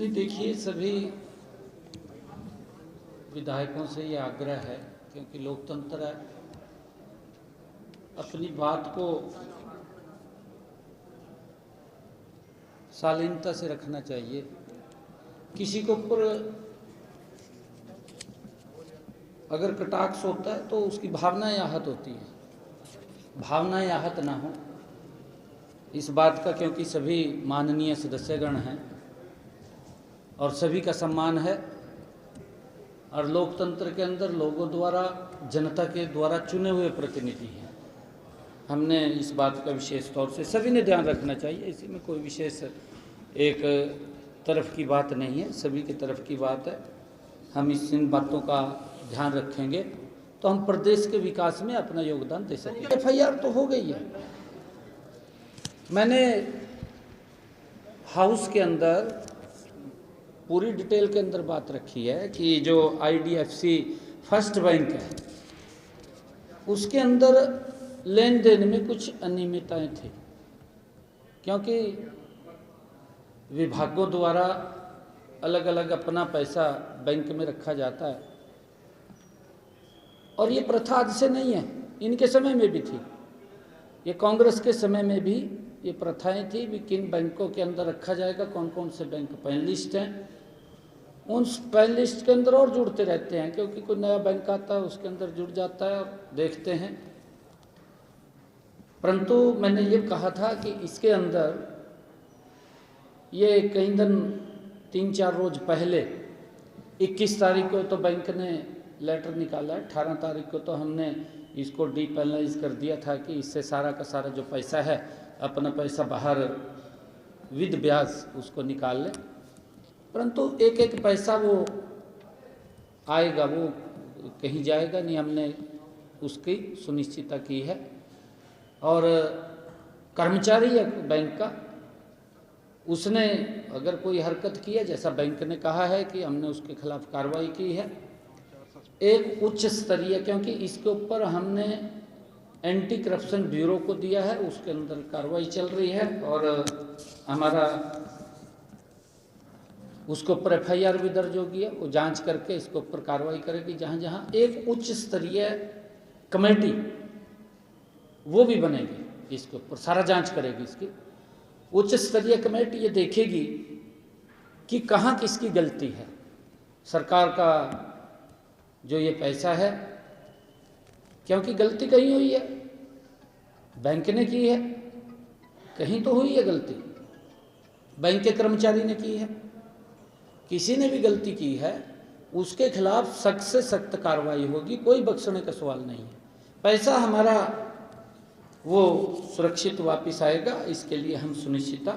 देखिए, सभी विधायकों से ये आग्रह है, क्योंकि लोकतंत्र है, अपनी बात को शालीनता से रखना चाहिए। किसी के ऊपर अगर कटाक्ष होता है तो उसकी भावनाएं आहत होती हैं, भावनाएं आहत ना हो इस बात का, क्योंकि सभी माननीय सदस्यगण हैं और सभी का सम्मान है और लोकतंत्र के अंदर लोगों द्वारा, जनता के द्वारा चुने हुए प्रतिनिधि हैं। हमने इस बात का विशेष तौर से सभी ने ध्यान रखना चाहिए। इसी में कोई विशेष एक तरफ की बात नहीं है, सभी की तरफ की बात है। हम इन बातों का ध्यान रखेंगे तो हम प्रदेश के विकास में अपना योगदान दे सकेंगे। एफआईआर तो हो गई है। मैंने हाउस के अंदर पूरी डिटेल के अंदर बात रखी है कि जो आईडीएफसी फर्स्ट बैंक है उसके अंदर लेन देन में कुछ अनियमितताएं थी, क्योंकि विभागों द्वारा अलग अलग अपना पैसा बैंक में रखा जाता है और ये प्रथा आज से नहीं है, इनके समय में भी थी। ये कांग्रेस के समय में भी ये प्रथाएं थी भी किन बैंकों के अंदर रखा जाएगा, कौन कौन से बैंक पैन लिस्ट हैं। उन पैन लिस्ट के अंदर और जुड़ते रहते हैं, क्योंकि कोई नया बैंक आता है उसके अंदर जुड़ जाता है और देखते हैं। परंतु मैंने ये कहा था कि इसके अंदर ये कई दिन 3-4 रोज पहले 21 तारीख को तो बैंक ने लेटर निकाला है, 18 तारीख को तो हमने इसको डीपेनलाइज कर दिया था कि इससे सारा का सारा जो पैसा है, अपना पैसा बाहर विद ब्याज उसको निकाल लें। परंतु एक एक पैसा वो आएगा, वो कहीं जाएगा नहीं, हमने उसकी सुनिश्चितता की है। और कर्मचारी है बैंक का, उसने अगर कोई हरकत की है, जैसा बैंक ने कहा है कि हमने उसके खिलाफ कार्रवाई की है एक उच्च स्तरीय, क्योंकि इसके ऊपर हमने एंटी करप्शन ब्यूरो को दिया है, उसके अंदर कार्रवाई चल रही है और हमारा उसके ऊपर एफआईआर भी दर्ज होगी है। वो जांच करके इसके ऊपर कार्रवाई करेगी। जहाँ जहाँ एक उच्च स्तरीय कमेटी वो भी बनेगी, इसके ऊपर सारा जांच करेगी। इसकी उच्च स्तरीय कमेटी ये देखेगी कि कहाँ किसकी गलती है। सरकार का जो ये पैसा है, क्योंकि गलती कहीं हुई है, बैंक ने की है, कहीं तो हुई है गलती, बैंक के कर्मचारी ने की है, किसी ने भी गलती की है उसके खिलाफ सख्त से सख्त कार्रवाई होगी, कोई बख्शने का सवाल नहीं है। पैसा हमारा वो सुरक्षित वापस आएगा, इसके लिए हम सुनिश्चितता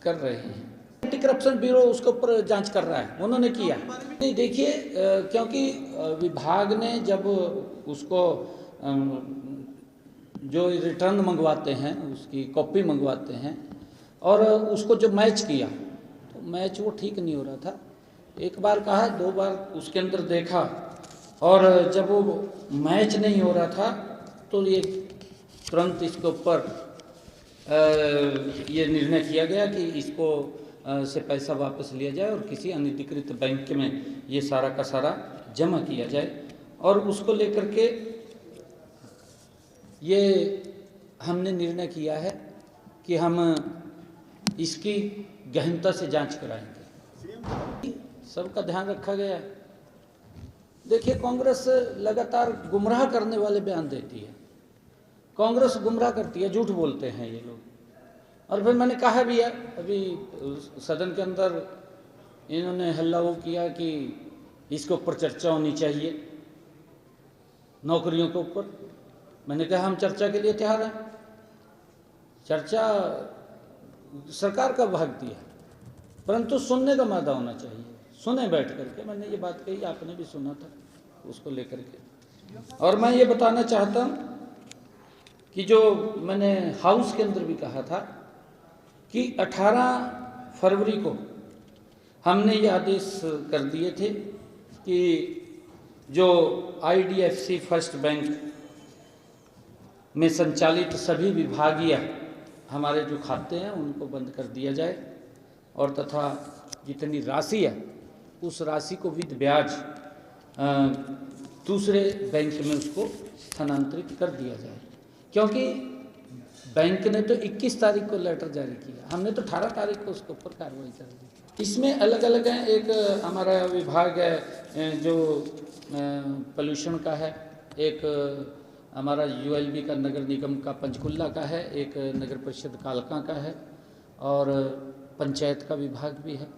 कर रहे हैं। एंटी करप्शन ब्यूरो उसके ऊपर जांच कर रहा है, उन्होंने किया नहीं। देखिए, क्योंकि विभाग ने जब उसको जो रिटर्न मंगवाते हैं, उसकी कॉपी मंगवाते हैं और उसको जो मैच किया तो मैच वो ठीक नहीं हो रहा था। एक बार कहा, 2 बार उसके अंदर देखा और जब वो मैच नहीं हो रहा था तो ये तुरंत इसके ऊपर ये निर्णय किया गया कि इसको से पैसा वापस लिया जाए और किसी अनधिकृत बैंक में ये सारा का सारा जमा किया जाए। और उसको लेकर के ये हमने निर्णय किया है कि हम इसकी गहनता से जांच कराएंगे। सबका ध्यान रखा गया है। देखिए, कांग्रेस लगातार गुमराह करने वाले बयान देती है, कांग्रेस गुमराह करती है, झूठ बोलते हैं ये लोग। और फिर मैंने कहा भी है, अभी सदन के अंदर इन्होंने हल्ला वो किया कि इसके ऊपर चर्चा होनी चाहिए, नौकरियों के ऊपर। मैंने कहा हम चर्चा के लिए तैयार हैं, चर्चा सरकार का भाग दिया, परंतु सुनने का मादा होना चाहिए, सुने बैठ करके। मैंने ये बात कही, आपने भी सुना था उसको लेकर के। और मैं ये बताना चाहता हूँ कि जो मैंने हाउस के अंदर भी कहा था कि 18 फरवरी को हमने ये आदेश कर दिए थे कि जो आईडीएफसी फर्स्ट बैंक में संचालित सभी विभागीय हमारे जो खाते हैं उनको बंद कर दिया जाए और तथा जितनी राशि है उस राशि को विद ब्याज दूसरे बैंक में उसको स्थानांतरित कर दिया जाए, क्योंकि बैंक ने तो 21 तारीख को लेटर जारी किया, हमने तो 18 तारीख को उसके ऊपर कार्रवाई कर दी। इसमें अलग अलग हैं, एक हमारा विभाग है जो पोल्यूशन का है, एक हमारा ULB का नगर निगम का पंचकुला का है, एक नगर परिषद कालका का है और पंचायत का विभाग भी है।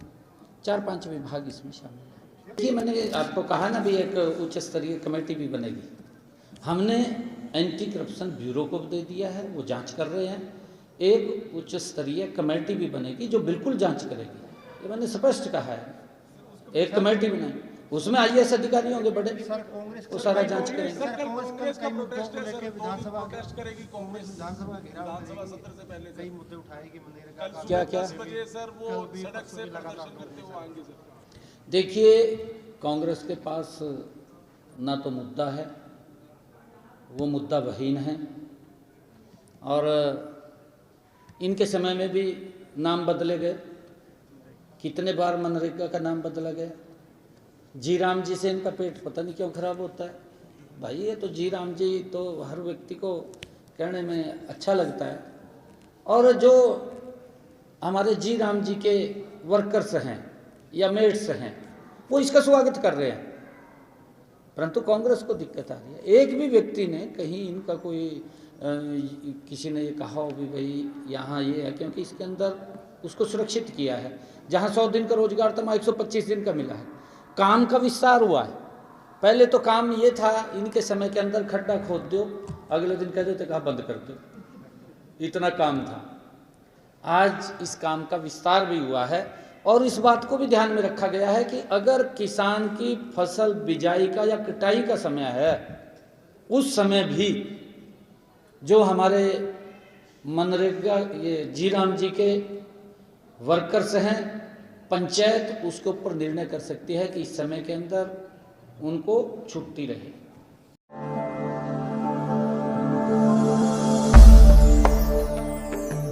4-5 विभाग इसमें शामिल है। देखिए मैंने आपको कहा ना भी एक उच्च स्तरीय कमेटी भी बनेगी। हमने एंटी करप्शन ब्यूरो को दे दिया है, वो जांच कर रहे हैं। एक उच्च स्तरीय कमेटी भी बनेगी जो बिल्कुल जांच करेगी, ये मैंने स्पष्ट कहा है। एक कमेटी बनाई, उसमें IAS अधिकारी होंगे बड़े, वो सारा जांच करेंगे। क्या क्या देखिए, कांग्रेस के पास ना तो मुद्दा है, वो मुद्दा बहीन है, और इनके समय में भी नाम बदले गए। कितने बार मनरेगा का नाम बदला गया। जी राम जी से इनका पेट पता नहीं क्यों खराब होता है। भाई ये तो जी राम जी तो हर व्यक्ति को कहने में अच्छा लगता है, और जो हमारे जी राम जी के वर्कर्स हैं या मेट्स हैं वो इसका स्वागत कर रहे हैं, परंतु कांग्रेस को दिक्कत आ रही है। एक भी व्यक्ति ने कहीं इनका कोई किसी ने ये कहा हो भी भाई यहाँ ये है, क्योंकि इसके अंदर उसको सुरक्षित किया है। जहाँ 100 दिन का रोजगार था वहाँ 125 दिन का मिला है। काम का विस्तार हुआ है। पहले तो काम ये था, इनके समय के अंदर खड्डा खोद दो, अगले दिन कह देते कहा बंद कर दो, इतना काम था। आज इस काम का विस्तार भी हुआ है, और इस बात को भी ध्यान में रखा गया है कि अगर किसान की फसल बिजाई का या कटाई का समय है, उस समय भी जो हमारे मनरेगा ये जी राम जी के वर्कर्स हैं, पंचायत उसके ऊपर निर्णय कर सकती है कि इस समय के अंदर उनको छुट्टी रहे।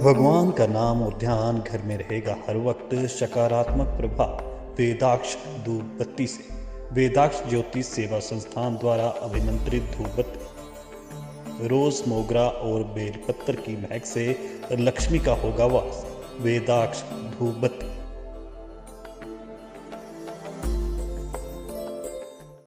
भगवान का नाम और ध्यान घर में रहेगा हर वक्त। सकारात्मक प्रभाव वेदाक्ष धूप बत्ती से। वेदाक्ष ज्योतिष सेवा संस्थान द्वारा अभिमंत्रित धूप बत्ती रोज, मोगरा और बेलपत्र की महक से लक्ष्मी का होगा वास। वेदाक्ष धूप बत्ती।